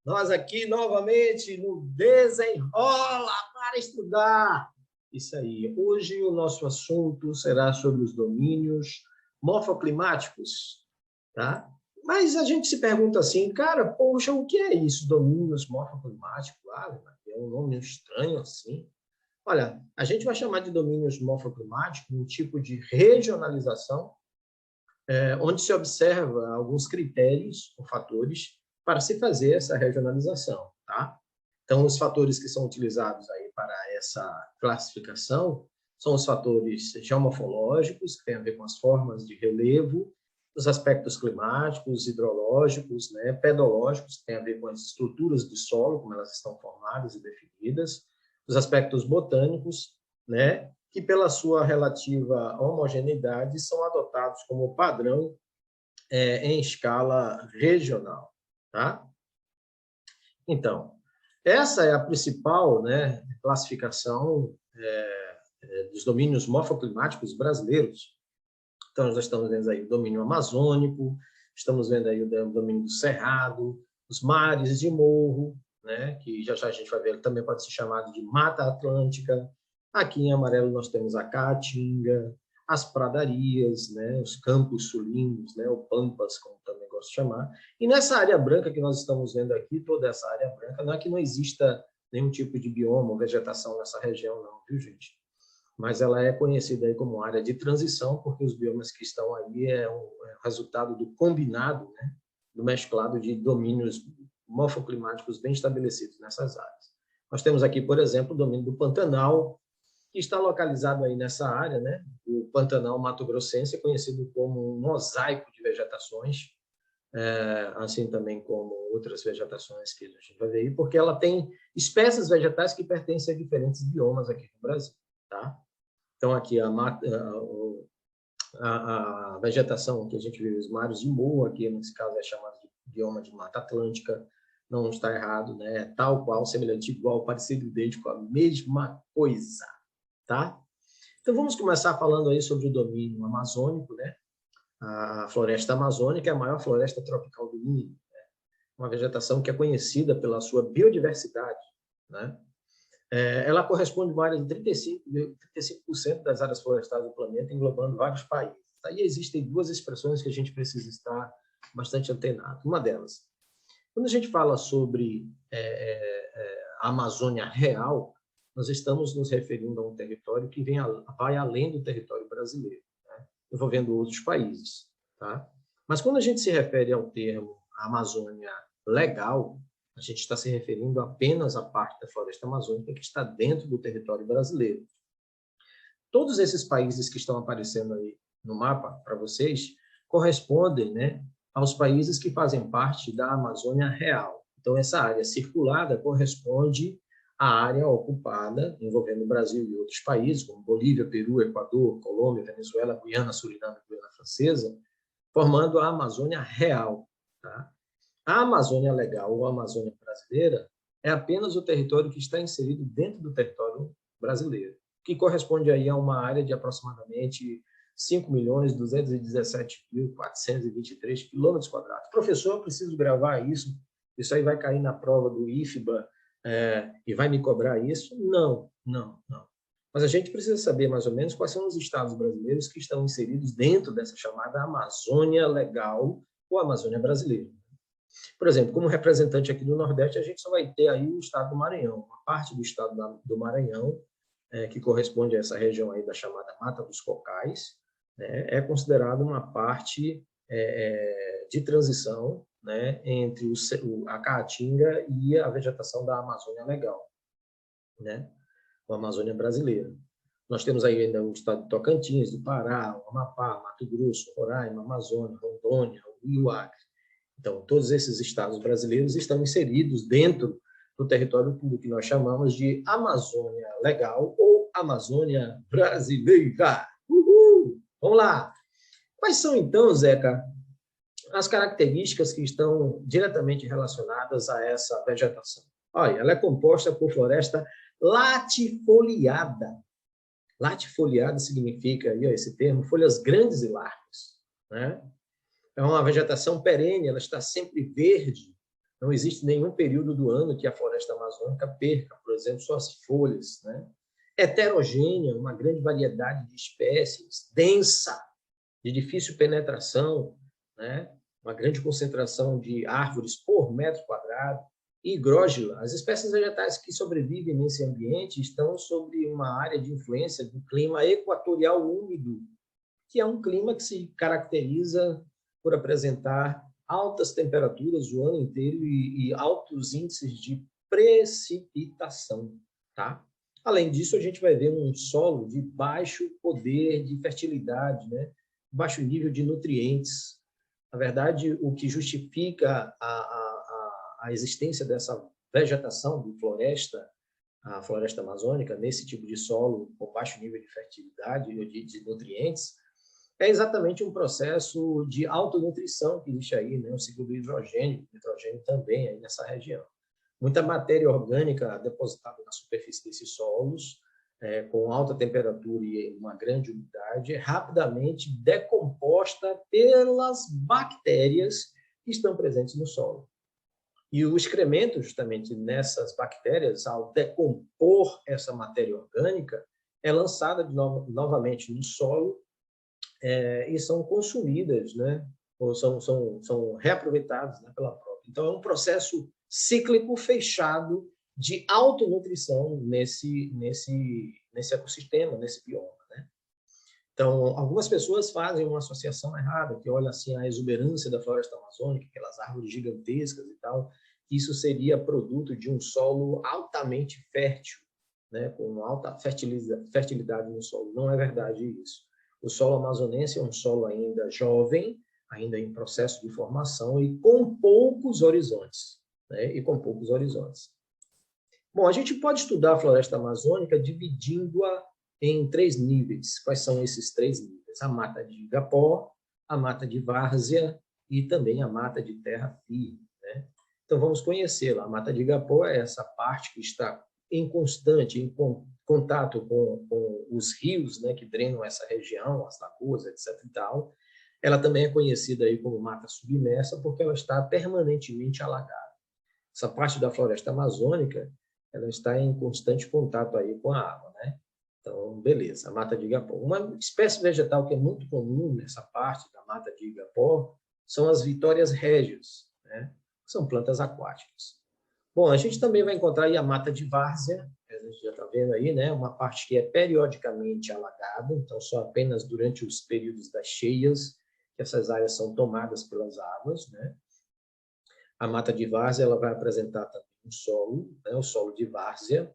Nós aqui novamente no Desenrola para Estudar. Isso aí. Hoje o nosso assunto será sobre os domínios morfoclimáticos, tá? Mas a gente se pergunta assim, cara, poxa, o que é isso, domínios morfoclimáticos? Ah, é um nome estranho assim. Olha, a gente vai chamar de domínios morfoclimáticos um tipo de regionalização onde se observa alguns critérios ou fatores para se fazer essa regionalização, tá? Então, os fatores que são utilizados aí para essa classificação são os fatores geomorfológicos, que têm a ver com as formas de relevo, os aspectos climáticos, hidrológicos, né, pedológicos, que têm a ver com as estruturas do solo, como elas estão formadas e definidas, os aspectos botânicos, né, que pela sua relativa homogeneidade são adotados como padrão em escala regional, tá? Então, essa é a principal, né, classificação dos domínios morfoclimáticos brasileiros. Então, nós estamos vendo aí o domínio amazônico, estamos vendo aí o domínio do cerrado, os mares de morro, né, que já a gente vai ver, também pode ser chamado de Mata Atlântica. Aqui em amarelo nós temos a Caatinga, as pradarias, né, os campos sulinos, né, ou pampas, como também gosto de chamar. E nessa área branca que nós estamos vendo aqui, toda essa área branca, não é que não exista nenhum tipo de bioma ou vegetação nessa região, não, viu, gente? Mas ela é conhecida aí como área de transição, porque os biomas que estão aí é o resultado do combinado, né, do mesclado de domínios morfoclimáticos bem estabelecidos nessas áreas. Nós temos aqui, por exemplo, o domínio do Pantanal, que está localizado aí nessa área, né? O Pantanal mato-grossense é conhecido como um mosaico de vegetações, assim também como outras vegetações que a gente vai ver aí, porque ela tem espécies vegetais que pertencem a diferentes biomas aqui no Brasil, tá? Então, aqui a vegetação que a gente vê, os mares de morro, aqui nesse caso é chamado de bioma de Mata Atlântica, não está errado, né? Tal qual, semelhante, igual, parecido, idêntico, a mesma coisa, tá? Então, vamos começar falando aí sobre o domínio amazônico, né? A floresta amazônica é a maior floresta tropical do mundo, né? Uma vegetação que é conhecida pela sua biodiversidade, né? Ela corresponde a uma área de 35% das áreas florestais do planeta, englobando vários países. Aí existem duas expressões que a gente precisa estar bastante antenado. Uma delas, quando a gente fala sobre a Amazônia real, nós estamos nos referindo a um território que vai além do território brasileiro, né? Envolvendo outros países, tá? Mas quando a gente se refere ao termo Amazônia legal, a gente está se referindo apenas à parte da floresta amazônica que está dentro do território brasileiro. Todos esses países que estão aparecendo aí no mapa para vocês correspondem, né, aos países que fazem parte da Amazônia real. Então, essa área circulada corresponde à área ocupada, envolvendo o Brasil e outros países, como Bolívia, Peru, Equador, Colômbia, Venezuela, Guiana, Suriname e Guiana Francesa, formando a Amazônia real, tá? A Amazônia legal ou a Amazônia brasileira é apenas o território que está inserido dentro do território brasileiro, que corresponde aí a uma área de aproximadamente 5.217.423 quilômetros quadrados. Professor, eu preciso gravar isso aí vai cair na prova do IFBA e vai me cobrar isso? Não. Mas a gente precisa saber mais ou menos quais são os estados brasileiros que estão inseridos dentro dessa chamada Amazônia legal ou Amazônia brasileira. Por exemplo, como representante aqui do Nordeste, a gente só vai ter aí o estado do Maranhão, uma parte do estado do Maranhão, que corresponde a essa região aí da chamada Mata dos Cocais, né, é considerado uma parte de transição, né, entre a Caatinga e a vegetação da Amazônia legal, né, a Amazônia brasileira. Nós temos aí ainda o estado de Tocantins, do Pará, o Amapá, Mato Grosso, Roraima, Amazônia, Rondônia e o Acre. Então, todos esses estados brasileiros estão inseridos dentro do território do que nós chamamos de Amazônia Legal ou Amazônia Brasileira. Uhul! Vamos lá! Quais são, então, Zeca, as características que estão diretamente relacionadas a essa vegetação? Olha, ela é composta por floresta latifoliada. Latifoliada significa, aí, ó, esse termo, folhas grandes e largas, né? É uma vegetação perene, ela está sempre verde, Não existe nenhum período do ano que a floresta amazônica perca, por exemplo, suas folhas, né? Heterogênea, uma grande variedade de espécies, densa, de difícil penetração, né? Uma grande concentração de árvores por metro quadrado, e higrógila. As espécies vegetais que sobrevivem nesse ambiente estão sobre uma área de influência do clima equatorial úmido, que é um clima que se caracteriza por apresentar altas temperaturas o ano inteiro e altos índices de precipitação, tá? Além disso, a gente vai ver um solo de baixo poder de fertilidade, né? Baixo nível de nutrientes. Na verdade, o que justifica a existência dessa vegetação de floresta, a floresta amazônica, nesse tipo de solo com baixo nível de fertilidade, de nutrientes, é exatamente um processo de autonutrição que existe aí, né? O ciclo do hidrogênio também aí nessa região. Muita matéria orgânica depositada na superfície desses solos, com alta temperatura e uma grande umidade, é rapidamente decomposta pelas bactérias que estão presentes no solo. E o excremento, justamente, nessas bactérias, ao decompor essa matéria orgânica, é lançada novamente no solo, e são consumidas, né? Ou são reaproveitadas, né, pela própria. Então, é um processo cíclico fechado de autonutrição nesse ecossistema, nesse bioma, né? Então, algumas pessoas fazem uma associação errada, que olha assim a exuberância da floresta amazônica, aquelas árvores gigantescas e tal, que isso seria produto de um solo altamente fértil, né, com alta fertilidade no solo. Não é verdade isso. O solo amazonense é um solo ainda jovem, ainda em processo de formação e com poucos horizontes, né? Bom, a gente pode estudar a floresta amazônica dividindo-a em 3 níveis. Quais são esses 3 níveis? A mata de igapó, a mata de várzea e também a mata de terra firme, né? Então, vamos conhecê-la. A mata de igapó é essa parte que está em contato com os rios, né, que drenam essa região, as lagoas, etc. e tal. Ela também é conhecida aí como mata submersa porque ela está permanentemente alagada. Essa parte da floresta amazônica, ela está em constante contato aí com a água, né? Então, beleza, a mata de igapó. Uma espécie vegetal que é muito comum nessa parte da mata de igapó são as vitórias régias, né? São plantas aquáticas. Bom, a gente também vai encontrar aí a mata de várzea, a gente já está vendo aí, né? Uma parte que é periodicamente alagada, então só apenas durante os períodos das cheias que essas áreas são tomadas pelas águas, né? A mata de várzea ela vai apresentar também um solo, né? O solo de várzea,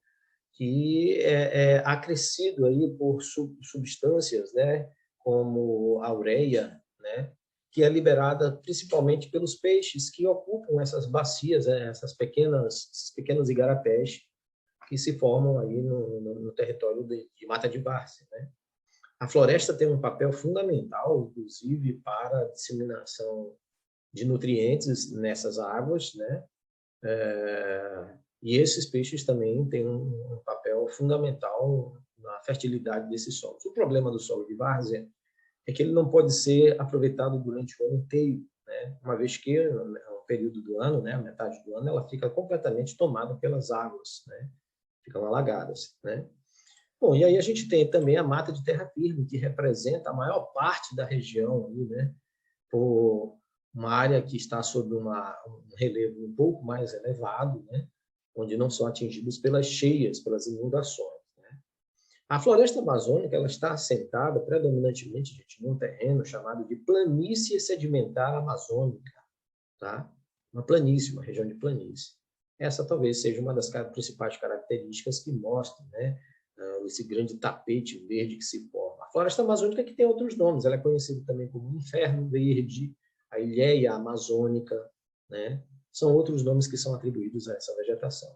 que é acrescido aí por substâncias, né? Como a ureia, né? Que é liberada principalmente pelos peixes que ocupam essas bacias, né? Esses pequenos igarapés que se formam aí no território de mata de várzea, né? A floresta tem um papel fundamental, inclusive, para a disseminação de nutrientes nessas águas, né? E esses peixes também têm um papel fundamental na fertilidade desses solos. O problema do solo de várzea é que ele não pode ser aproveitado durante o ano inteiro, né? Uma vez que o período do ano, né, a metade do ano, ela fica completamente tomada pelas águas, né? Ficam alagadas, né? Bom, e aí a gente tem também a mata de terra firme, que representa a maior parte da região ali, né? Por uma área que está sob um relevo um pouco mais elevado, né? Onde não são atingidos pelas cheias, pelas inundações. A floresta amazônica ela está assentada predominantemente, gente, num terreno chamado de planície sedimentar amazônica, tá? Uma planície, uma região de planície. Essa talvez seja uma das principais características que mostram, né, esse grande tapete verde que se forma. A floresta amazônica que tem outros nomes, ela é conhecida também como inferno verde, a ilhéia amazônica, né? São outros nomes que são atribuídos a essa vegetação.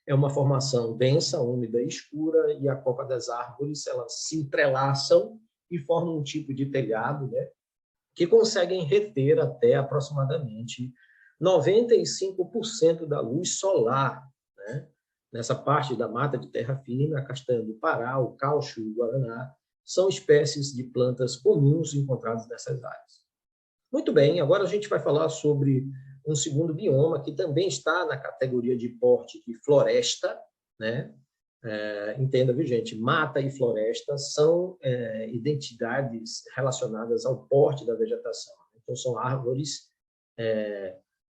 É uma formação densa, úmida e escura, e a copa das árvores elas se entrelaçam e formam um tipo de telhado, né, que conseguem reter até aproximadamente 95% da luz solar, né? Nessa parte da mata de terra firme, a castanha do Pará, o caucho e o guaraná são espécies de plantas comuns encontradas nessas áreas. Muito bem, agora a gente vai falar sobre um segundo bioma que também está na categoria de porte de floresta, né? Entenda, viu, gente? Mata e floresta são identidades relacionadas ao porte da vegetação. Então, são árvores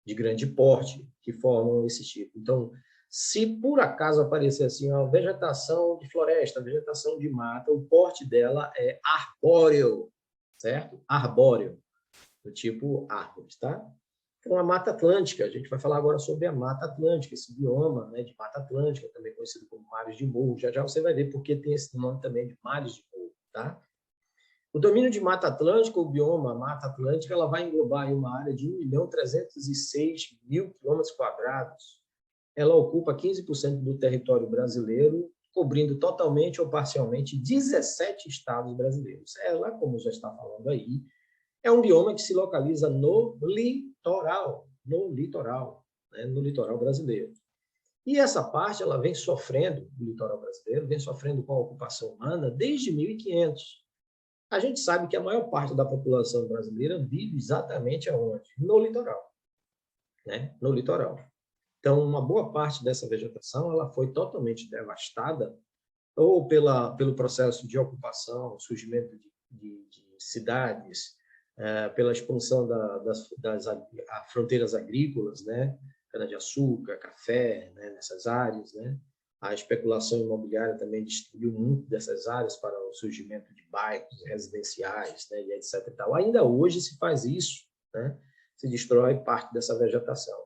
de grande porte que formam esse tipo. Então, se por acaso aparecer assim, a vegetação de floresta, vegetação de mata, o porte dela é arbóreo, certo? Arbóreo, do tipo árvores, tá? Então, a Mata Atlântica, a gente vai falar agora sobre a Mata Atlântica, esse bioma, né, de Mata Atlântica, também conhecido como mares de morro. Já já você vai ver por que tem esse nome também de mares de morro, tá? O domínio de Mata Atlântica, o bioma Mata Atlântica, ela vai englobar aí uma área de 1.306.000 quilômetros quadrados. Ela ocupa 15% do território brasileiro, cobrindo totalmente ou parcialmente 17 estados brasileiros. Ela, como já está falando aí, é um bioma que se localiza no litoral, né, no litoral brasileiro. E essa parte, ela vem sofrendo, o litoral brasileiro, vem sofrendo com a ocupação humana desde 1500. A gente sabe que a maior parte da população brasileira vive exatamente aonde? No litoral, né? No litoral. Então, uma boa parte dessa vegetação, ela foi totalmente devastada ou pelo processo de ocupação, surgimento de cidades, pela expansão das fronteiras agrícolas, né? Cana-de-açúcar, café, né? Nessas áreas, né? A especulação imobiliária também destruiu muito dessas áreas para o surgimento de bairros residenciais, né? E etc. E tal. Ainda hoje se faz isso, né? Se destrói parte dessa vegetação.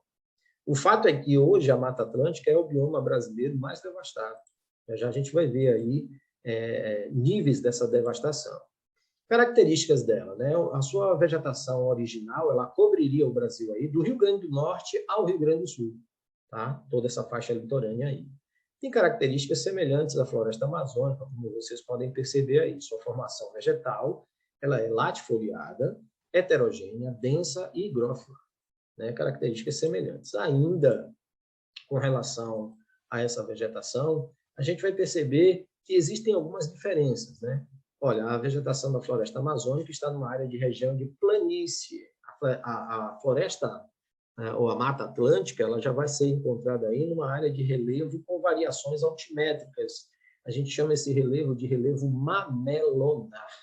O fato é que hoje a Mata Atlântica é o bioma brasileiro mais devastado. Já a gente vai ver aí níveis dessa devastação. Características dela, né? A sua vegetação original, ela cobriria o Brasil aí do Rio Grande do Norte ao Rio Grande do Sul, tá? Toda essa faixa litorânea aí. Tem características semelhantes à floresta amazônica, como vocês podem perceber aí. Sua formação vegetal, ela é latifoliada, heterogênea, densa e higrófila, né? Características semelhantes. Ainda com relação a essa vegetação, a gente vai perceber que existem algumas diferenças, né? Olha, a vegetação da floresta amazônica está numa área de região de planície. A floresta, ou a Mata Atlântica, ela já vai ser encontrada aí numa área de relevo com variações altimétricas. A gente chama esse relevo de relevo mamelonar,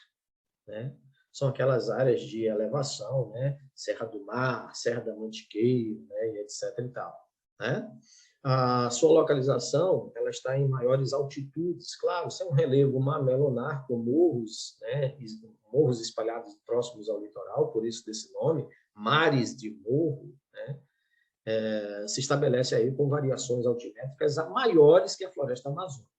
né? São aquelas áreas de elevação, né? Serra do Mar, Serra da Mantiqueira, né? E etc. e tal, né? A sua localização, ela está em maiores altitudes, claro, isso é um relevo mamelonar com morros, né? Morros espalhados próximos ao litoral, por isso desse nome, mares de morro, né? Se estabelece aí com variações altimétricas maiores que a floresta amazônica.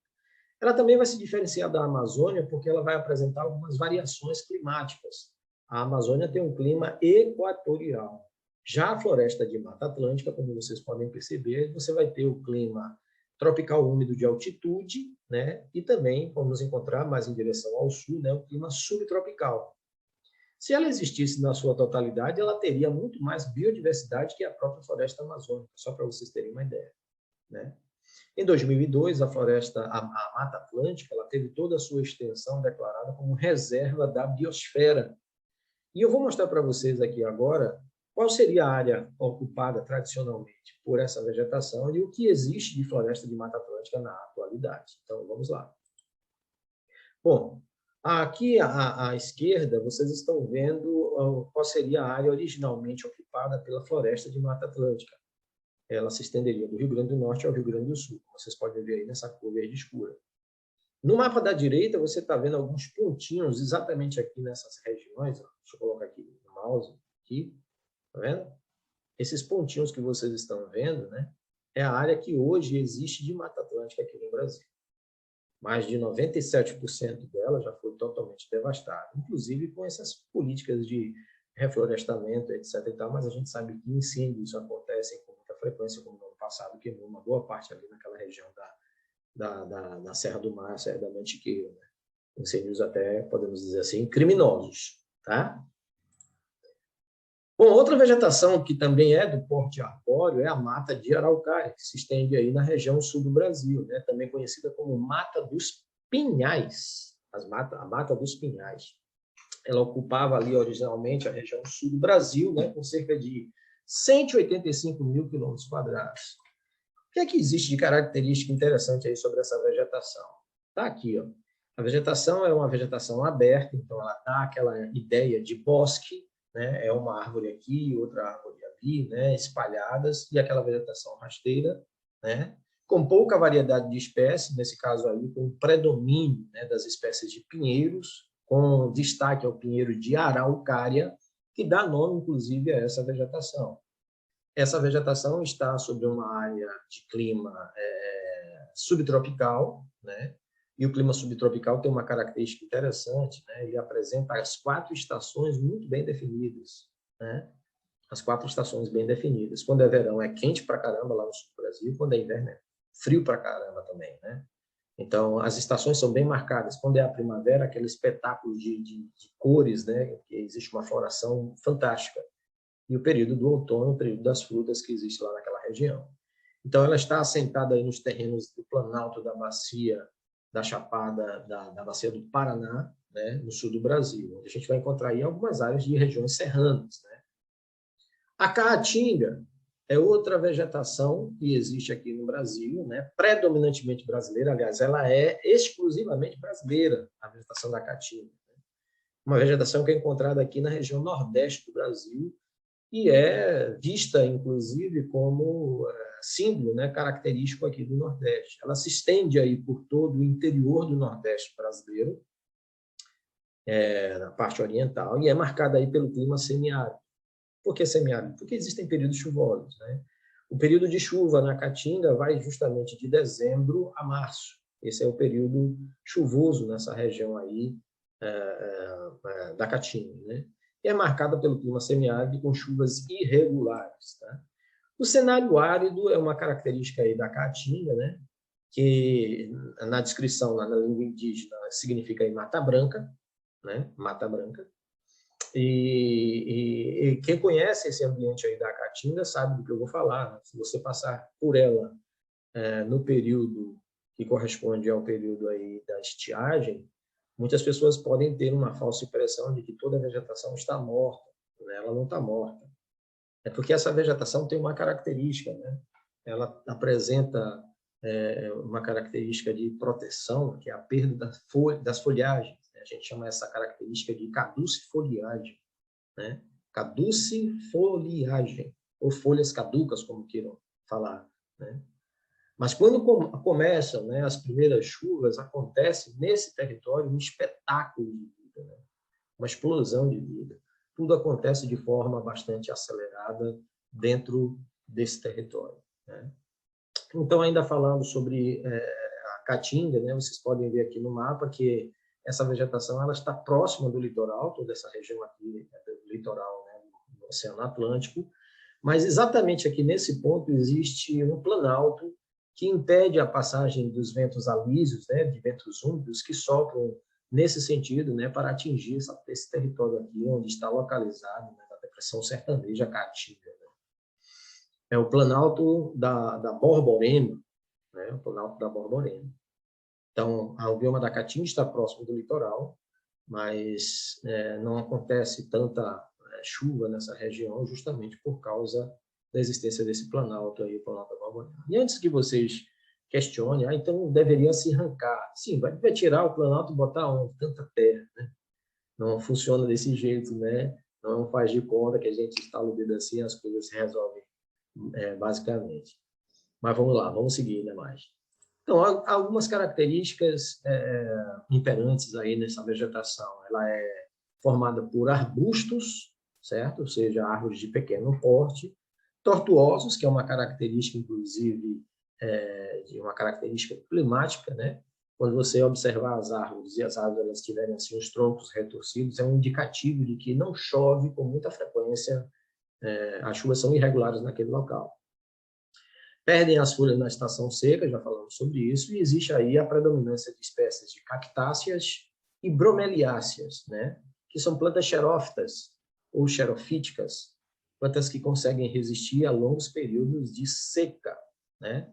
Ela também vai se diferenciar da Amazônia porque ela vai apresentar algumas variações climáticas. A Amazônia tem um clima equatorial. Já a floresta de Mata Atlântica, como vocês podem perceber, você vai ter o clima tropical úmido de altitude, né? E também vamos encontrar mais em direção ao sul, né? O clima subtropical. Se ela existisse na sua totalidade, ela teria muito mais biodiversidade que a própria floresta amazônica, só para vocês terem uma ideia, né? Em 2002, a Mata Atlântica, ela teve toda a sua extensão declarada como reserva da biosfera. E eu vou mostrar para vocês aqui agora qual seria a área ocupada tradicionalmente por essa vegetação e o que existe de floresta de Mata Atlântica na atualidade. Então, vamos lá. Bom, aqui à esquerda, vocês estão vendo qual seria a área originalmente ocupada pela floresta de Mata Atlântica. Ela se estenderia do Rio Grande do Norte ao Rio Grande do Sul, como vocês podem ver aí nessa cor verde escura. No mapa da direita, você está vendo alguns pontinhos exatamente aqui nessas regiões. Deixa eu colocar aqui no mouse, aqui, tá vendo? Esses pontinhos que vocês estão vendo, né, é a área que hoje existe de Mata Atlântica aqui no Brasil. Mais de 97% dela já foi totalmente devastada, inclusive com essas políticas de reflorestamento, etc. e tal, mas a gente sabe que incêndios acontecem com muita frequência, como no ano passado, queimou uma boa parte ali naquela região da Serra do Mar, Serra da Mantiqueira, né? Incêndios até, podemos dizer assim, criminosos, tá? Bom, outra vegetação que também é do porte arbóreo é a mata de araucária, que se estende aí na região sul do Brasil, né? Também conhecida como Mata dos Pinhais, a Mata dos Pinhais. Ela ocupava ali originalmente a região sul do Brasil, né? Com cerca de 185 mil quilômetros quadrados. O que é que existe de característica interessante aí sobre essa vegetação? Está aqui, ó. A vegetação é uma vegetação aberta, então ela dá aquela ideia de bosque, né? É uma árvore aqui, outra árvore ali, né? Espalhadas, e aquela vegetação rasteira, né? Com pouca variedade de espécies, nesse caso aí, com predomínio, né, das espécies de pinheiros, com destaque ao pinheiro de araucária, que dá nome, inclusive, a essa vegetação. Essa vegetação está sobre uma área de clima subtropical, né? E o clima subtropical tem uma característica interessante, né? Ele apresenta as 4 estações muito bem definidas, né? As 4 estações bem definidas. Quando é verão é quente pra caramba lá no sul do Brasil, quando é inverno é frio pra caramba também, né? Então, as estações são bem marcadas. Quando é a primavera, aquele espetáculo de cores, né? Que existe uma floração fantástica. E o período do outono, o período das frutas que existe lá naquela região. Então, ela está assentada aí nos terrenos do Planalto da Bacia, da Chapada, da Bacia do Paraná, né, no sul do Brasil, onde a gente vai encontrar aí algumas áreas de regiões serranas, né? A caatinga é outra vegetação que existe aqui no Brasil, né, predominantemente brasileira, aliás, ela é exclusivamente brasileira, a vegetação da caatinga. Uma vegetação que é encontrada aqui na região nordeste do Brasil, e é vista, inclusive, como símbolo, né, característico aqui do Nordeste. Ela se estende aí por todo o interior do Nordeste brasileiro, na parte oriental, e é marcada aí pelo clima semiárido. Por que semiárido? Porque existem períodos chuvosos, né? O período de chuva na Caatinga vai justamente de dezembro a março. Esse é o período chuvoso nessa região aí da Caatinga, né? E é marcada pelo clima semiárido com chuvas irregulares, tá? O cenário árido é uma característica aí da Caatinga, né? Que na descrição lá na língua indígena significa aí mata branca, né? Mata branca. E quem conhece esse ambiente aí da Caatinga sabe do que eu vou falar, né? Se você passar por ela no período que corresponde ao período aí da estiagem, muitas pessoas podem ter uma falsa impressão de que toda a vegetação está morta, né? Ela não está morta. É porque essa vegetação tem uma característica, né? Ela apresenta uma característica de proteção, que é a perda das folhagens. A gente chama essa característica de caducifoliagem, né? Caducifoliagem, ou folhas caducas, como queiram falar, né? Mas quando começam, né, as primeiras chuvas, acontece nesse território um espetáculo de vida, né? Uma explosão de vida. Tudo acontece de forma bastante acelerada dentro desse território, né? Então, ainda falando sobre a Caatinga, né, vocês podem ver aqui no mapa que essa vegetação ela está próxima do litoral, toda essa região aqui do litoral, né, do Oceano Atlântico, mas exatamente aqui nesse ponto existe um planalto que impede a passagem dos ventos alísios, né, de ventos úmidos que sopram nesse sentido, né, para atingir esse território aqui onde está localizado, né, a depressão sertaneja Caatinga, né? É o planalto da Borborema, né, o planalto da Borborema. Então, a bioma da Caatinga está próximo do litoral, mas não acontece tanta chuva nessa região justamente por causa da existência desse planalto aí, o planalto da Borborema. E antes que vocês questionem, então deveria se arrancar. Sim, vai tirar o planalto e botar onde? Tanta terra, né? Não funciona desse jeito, né? Não faz de conta que a gente instala o dedo assim e as coisas se resolvem basicamente. Mas vamos lá, vamos seguir ainda mais. Então, há algumas características imperantes aí nessa vegetação. Ela é formada por arbustos, certo? Ou seja, árvores de pequeno porte, tortuosos, que é uma característica, inclusive, de uma característica climática, né? Quando você observar as árvores e as árvores elas tiverem assim os troncos retorcidos, é um indicativo de que não chove com muita frequência, as chuvas são irregulares naquele local. Perdem as folhas na estação seca, já falamos sobre isso, e existe aí a predominância de espécies de cactáceas e bromeliáceas, né? Que são plantas xerófitas ou xerofíticas, plantas que conseguem resistir a longos períodos de seca, né?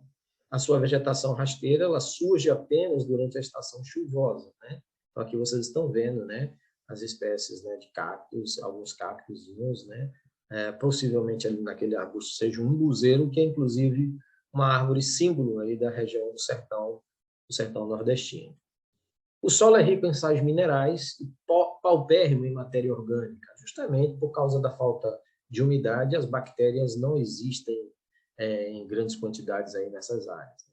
A sua vegetação rasteira ela surge apenas durante a estação chuvosa, né? Então aqui vocês estão vendo, né, as espécies, né, de cactos, alguns cactozinhos, né, possivelmente ali naquele arbusto seja um umbuzeiro, que é inclusive uma árvore símbolo aí da região do sertão nordestino. O solo é rico em sais minerais e paupérrimo em matéria orgânica, justamente por causa da falta de umidade, as bactérias não existem em grandes quantidades aí nessas áreas.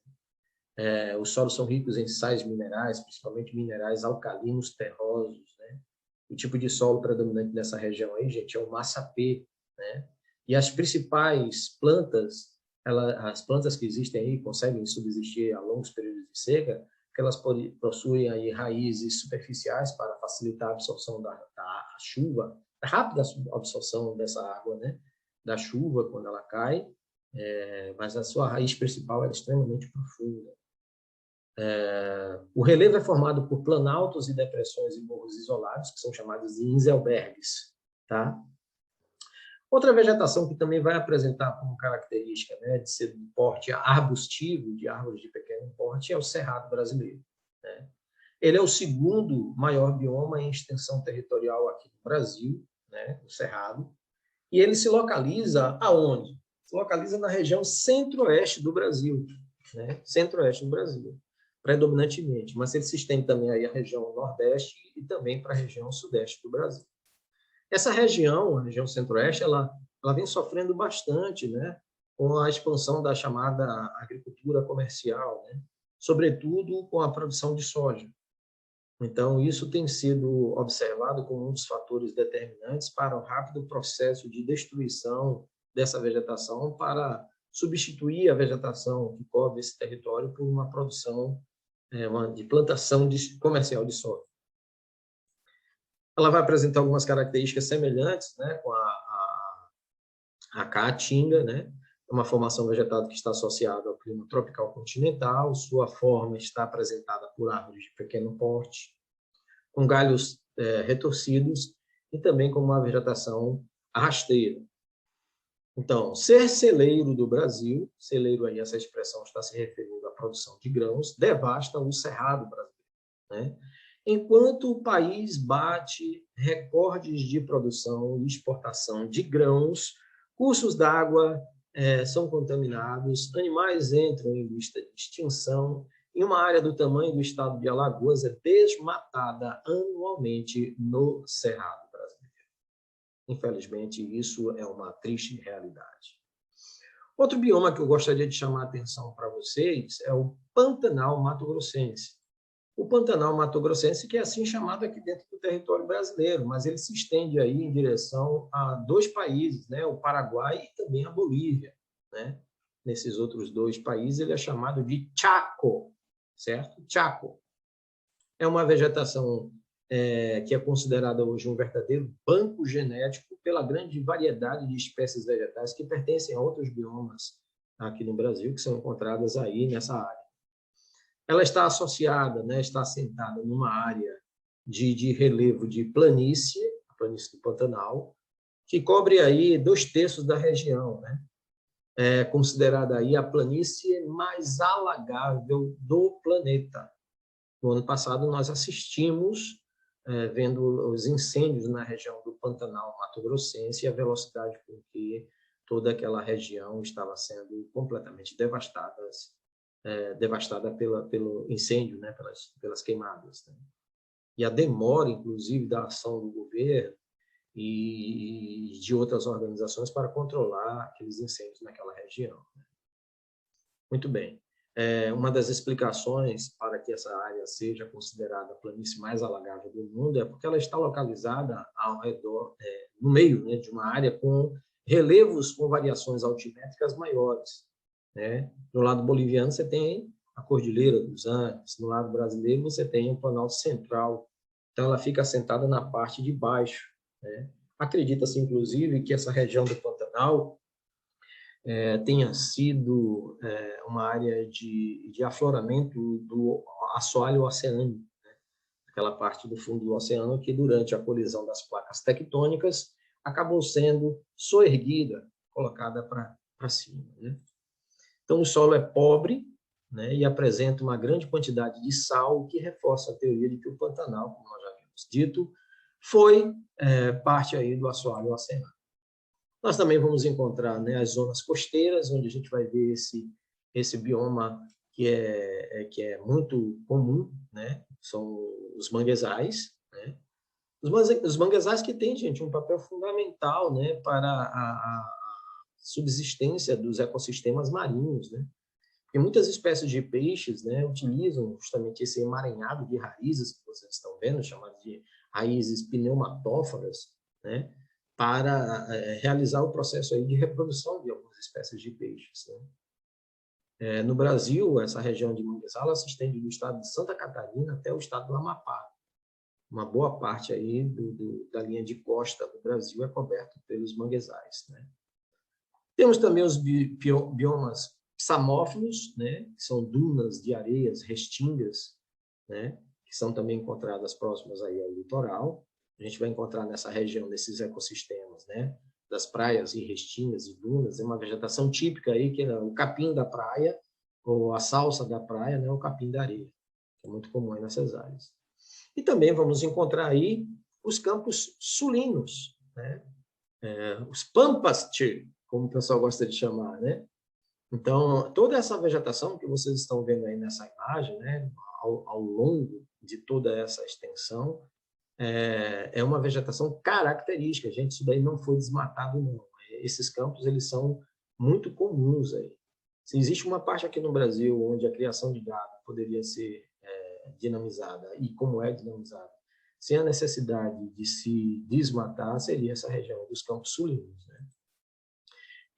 Os solos são ricos em sais minerais, principalmente minerais alcalinos terrosos, né? O tipo de solo predominante nessa região aí, gente, é o massapê, né? E as principais plantas, as plantas que existem aí, conseguem subsistir a longos períodos de seca, porque elas possuem aí raízes superficiais para facilitar a absorção da chuva, a rápida absorção dessa água, né? Da chuva quando ela cai, mas a sua raiz principal é extremamente profunda. O relevo é formado por planaltos e depressões e morros isolados, que são chamados de Inselbergs, tá? Outra vegetação que também vai apresentar como característica, né, de ser de porte arbustivo, de árvores de pequeno porte, é o cerrado brasileiro, né? Ele é o segundo maior bioma em extensão territorial aqui no Brasil, né, o cerrado, e ele se localiza aonde? Se localiza na região centro-oeste do Brasil, né? Centro-oeste do Brasil, predominantemente, mas ele se estende também aí à região nordeste e também para a região sudeste do Brasil. Essa região, a região centro-oeste, ela vem sofrendo bastante, né, com a expansão da chamada agricultura comercial, né, sobretudo com a produção de soja. Então, isso tem sido observado como um dos fatores determinantes para o rápido processo de destruição dessa vegetação para substituir a vegetação que cobre esse território por uma produção de plantação comercial de soja. Ela vai apresentar algumas características semelhantes, né, com a caatinga, né? É uma formação vegetal que está associada ao clima tropical continental. Sua forma está apresentada por árvores de pequeno porte, com galhos retorcidos e também com uma vegetação rasteira. Então, ser celeiro do Brasil, celeiro aí, essa expressão está se referindo à produção de grãos, devasta o cerrado brasileiro, né? Enquanto o país bate recordes de produção e exportação de grãos, cursos d'água são contaminados, animais entram em lista de extinção, e uma área do tamanho do estado de Alagoas é desmatada anualmente no Cerrado brasileiro. Infelizmente, isso é uma triste realidade. Outro bioma que eu gostaria de chamar a atenção para vocês é o Pantanal mato-grossense. O Pantanal mato-grossense, que é assim chamado aqui dentro do território brasileiro, mas ele se estende aí em direção a dois países, né? O Paraguai e também a Bolívia, né? Nesses outros dois países, ele é chamado de Chaco, certo? Chaco. É uma vegetação que é considerada hoje um verdadeiro banco genético pela grande variedade de espécies vegetais que pertencem a outros biomas aqui no Brasil, que são encontradas aí nessa área. Ela está associada, né, está assentada numa área de relevo de planície, a planície do Pantanal, que cobre aí 2/3 da região, né? É considerada aí a planície mais alagável do planeta. No ano passado, nós assistimos, vendo os incêndios na região do Pantanal mato-grossense e a velocidade com que toda aquela região estava sendo completamente devastada pelo incêndio, né, pelas queimadas, né? E a demora, inclusive, da ação do governo e de outras organizações para controlar aqueles incêndios naquela região. Muito bem. Uma das explicações para que essa área seja considerada a planície mais alagável do mundo é porque ela está localizada ao redor, no meio, né, de uma área com relevos com variações altimétricas maiores, né? No lado boliviano você tem a Cordilheira dos Andes, no lado brasileiro você tem o Planalto Central. Então ela fica assentada na parte de baixo, né? Acredita-se, inclusive, que essa região do Pantanal tenha sido uma área de afloramento do assoalho oceânico, né? Aquela parte do fundo do oceano que, durante a colisão das placas tectônicas, acabou sendo soerguida, colocada para cima, né? Então, o solo é pobre, né, e apresenta uma grande quantidade de sal, o que reforça a teoria de que o Pantanal, como nós já havíamos dito, foi parte aí do assoalho oceânico. Nós também vamos encontrar, né, as zonas costeiras, onde a gente vai ver esse bioma que é muito comum, né? São os manguezais, né? Os manguezais que têm, gente, um papel fundamental, né, para a subsistência dos ecossistemas marinhos, né? Porque muitas espécies de peixes, né, utilizam justamente esse emaranhado de raízes que vocês estão vendo, chamado de raízes pneumatófagas, né, para realizar o processo aí de reprodução de algumas espécies de peixes, né? No Brasil, essa região de manguezal ela se estende do estado de Santa Catarina até o estado do Amapá. Uma boa parte aí da linha de costa do Brasil é coberta pelos manguezais, né? Temos também os biomas psamófilos, né, que são dunas de areias restingas, né, que são também encontradas próximas aí ao litoral. A gente vai encontrar nessa região, nesses ecossistemas, né, das praias e restingas e dunas, é uma vegetação típica aí, que é o capim da praia, ou a salsa da praia, né, o capim da areia, que é muito comum aí nessas áreas. E também vamos encontrar aí os campos sulinos, né, os pampas, como o pessoal gosta de chamar, né? Então, toda essa vegetação que vocês estão vendo aí nessa imagem, né, ao longo de toda essa extensão, é uma vegetação característica, gente, isso daí não foi desmatado, não. Esses campos, eles são muito comuns aí. Se existe uma parte aqui no Brasil onde a criação de gado poderia ser dinamizada, e como é dinamizada, sem a necessidade de se desmatar, seria essa região dos campos sulinos, né?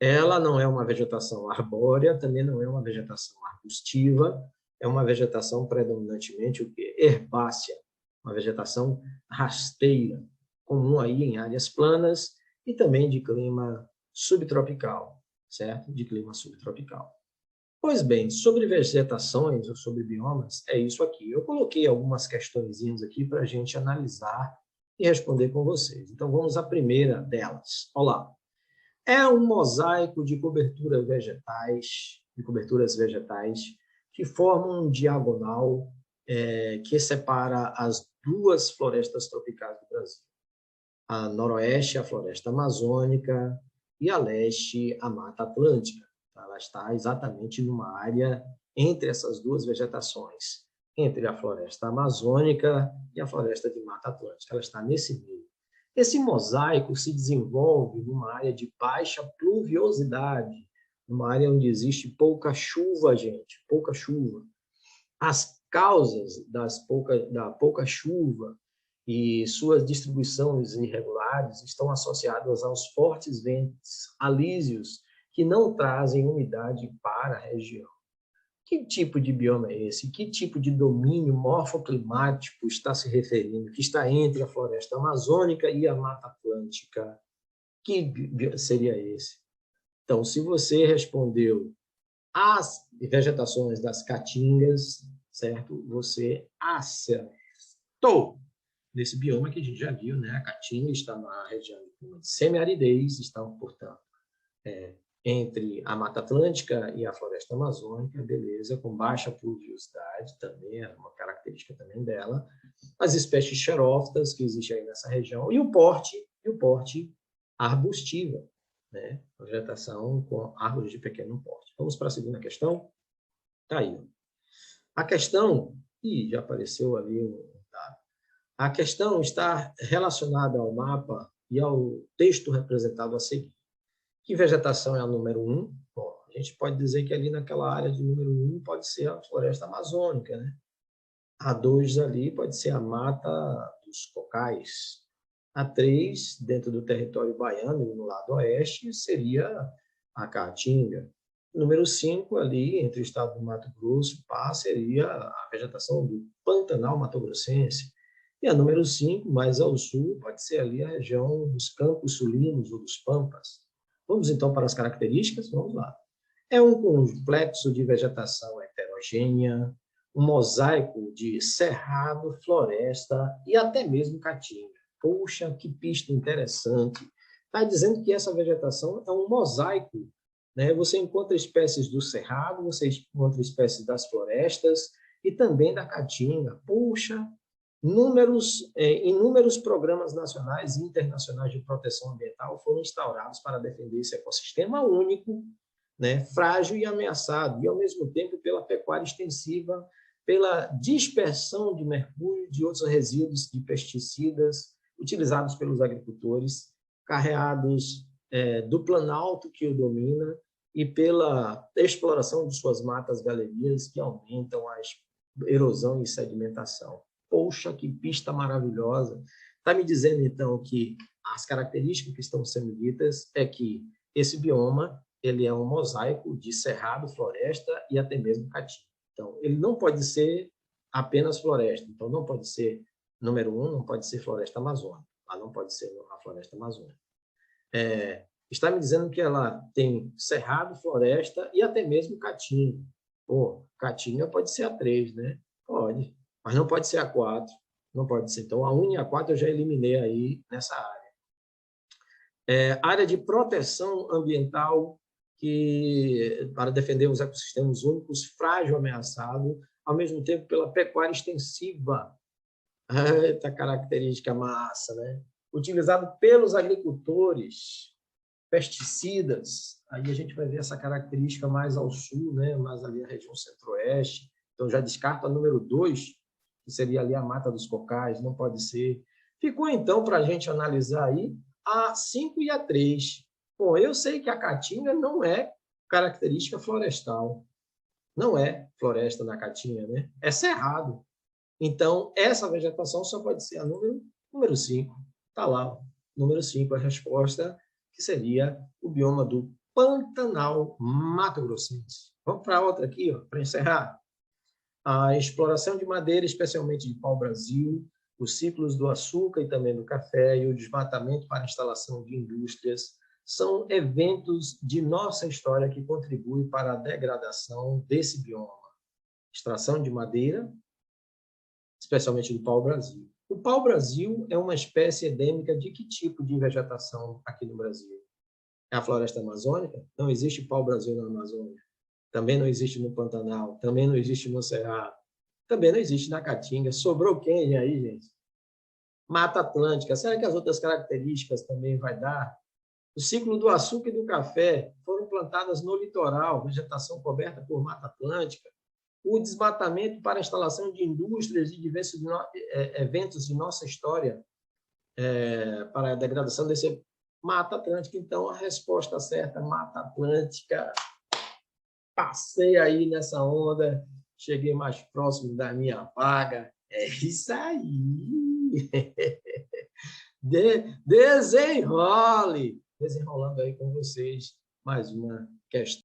Ela não é uma vegetação arbórea, também não é uma vegetação arbustiva, é uma vegetação predominantemente o quê? Herbácea, uma vegetação rasteira, comum aí em áreas planas e também de clima subtropical, certo? De clima subtropical. Pois bem, sobre vegetações ou sobre biomas, é isso aqui. Eu coloquei algumas questõezinhas aqui para a gente analisar e responder com vocês. Então, vamos à primeira delas. Olá. É um mosaico de coberturas vegetais, que formam um diagonal que separa as duas florestas tropicais do Brasil. A noroeste, a floresta amazônica, e a leste, a Mata Atlântica. Ela está exatamente numa área entre essas duas vegetações, entre a floresta amazônica e a floresta de Mata Atlântica. Ela está nesse meio. Esse mosaico se desenvolve numa área de baixa pluviosidade, numa área onde existe pouca chuva, gente, pouca chuva. As causas da pouca chuva e suas distribuições irregulares estão associadas aos fortes ventos alísios que não trazem umidade para a região. Que tipo de bioma é esse? Que tipo de domínio morfoclimático está se referindo, que está entre a floresta amazônica e a Mata Atlântica? Que seria esse? Então, se você respondeu as vegetações das caatingas, certo? Você acertou. Nesse bioma que a gente já viu, né? A caatinga está na região de semiaridez, está, portanto, entre a Mata Atlântica e a Floresta Amazônica, beleza, com baixa pluviosidade também, é uma característica também dela, as espécies xerófitas que existem aí nessa região, e o porte arbustiva, né? Vegetação com árvores de pequeno porte. Vamos para a segunda questão? Está aí. A questão, já apareceu ali um dado, a questão está relacionada ao mapa e ao texto representado a seguir. Que vegetação é a número 1? Bom, a gente pode dizer que ali naquela área de número 1 pode ser a floresta amazônica, né? A 2 ali pode ser a mata dos cocais. A 3, dentro do território baiano, no lado oeste, seria a caatinga. Número 5, ali, entre o estado do Mato Grosso e Pá, seria a vegetação do Pantanal Mato-Grossense. E a número 5, mais ao sul, pode ser ali a região dos Campos Sulinos ou dos Pampas. Vamos, então, para as características? Vamos lá. É um complexo de vegetação heterogênea, um mosaico de cerrado, floresta e até mesmo caatinga. Poxa, que pista interessante. Está dizendo que essa vegetação é um mosaico, né? Você encontra espécies do cerrado, você encontra espécies das florestas e também da caatinga. Poxa, Inúmeros programas nacionais e internacionais de proteção ambiental foram instaurados para defender esse ecossistema único, né, frágil e ameaçado, e, ao mesmo tempo, pela pecuária extensiva, pela dispersão de mercúrio e de outros resíduos de pesticidas utilizados pelos agricultores, carreados do planalto que o domina e pela exploração de suas matas galerias que aumentam a erosão e sedimentação. Poxa, que pista maravilhosa! Está me dizendo, então, que as características que estão sendo ditas é que esse bioma ele é um mosaico de cerrado, floresta e até mesmo caatinga. Então, ele não pode ser apenas floresta. Então, não pode ser, número 1, não pode ser floresta amazônica. Ela não pode ser a floresta amazônica. Está me dizendo que ela tem cerrado, floresta e até mesmo caatinga. Pô, caatinga pode ser a 3, né? Pode, mas não pode ser a 4. Não pode ser. Então, a 1 e a 4 eu já eliminei aí nessa área. Área de proteção ambiental para defender os ecossistemas únicos, frágil, ameaçado, ao mesmo tempo pela pecuária extensiva. Eita, característica massa, né? Utilizado pelos agricultores, pesticidas, aí a gente vai ver essa característica mais ao sul, né? Mais ali a região centro-oeste. Então, já descarto a número 2, que seria ali a Mata dos Cocais, não pode ser. Ficou, então, para a gente analisar aí a 5 e a 3. Bom, eu sei que a caatinga não é característica florestal. Não é floresta na caatinga, né? É cerrado. Então, essa vegetação só pode ser a número 5. Está lá, número 5, a resposta, que seria o bioma do Pantanal Mato Grossense. Vamos para outra aqui, para encerrar. A exploração de madeira, especialmente de pau-brasil, os ciclos do açúcar e também do café e o desmatamento para a instalação de indústrias são eventos de nossa história que contribuem para a degradação desse bioma. Extração de madeira, especialmente do pau-brasil. O pau-brasil é uma espécie endêmica de que tipo de vegetação aqui no Brasil? É a floresta amazônica? Não existe pau-brasil na Amazônia. Também não existe no Pantanal. Também não existe no Cerrado. Também não existe na Caatinga. Sobrou quem aí, gente? Mata Atlântica. Será que as outras características também vai dar? O ciclo do açúcar e do café foram plantadas no litoral, vegetação coberta por Mata Atlântica. O desmatamento para a instalação de indústrias e diversos eventos de nossa história para a degradação desse Mata Atlântica. Então, a resposta certa, Mata Atlântica. Passei aí nessa onda, cheguei mais próximo da minha vaga. É isso aí. Desenrole! Desenrolando aí com vocês mais uma questão.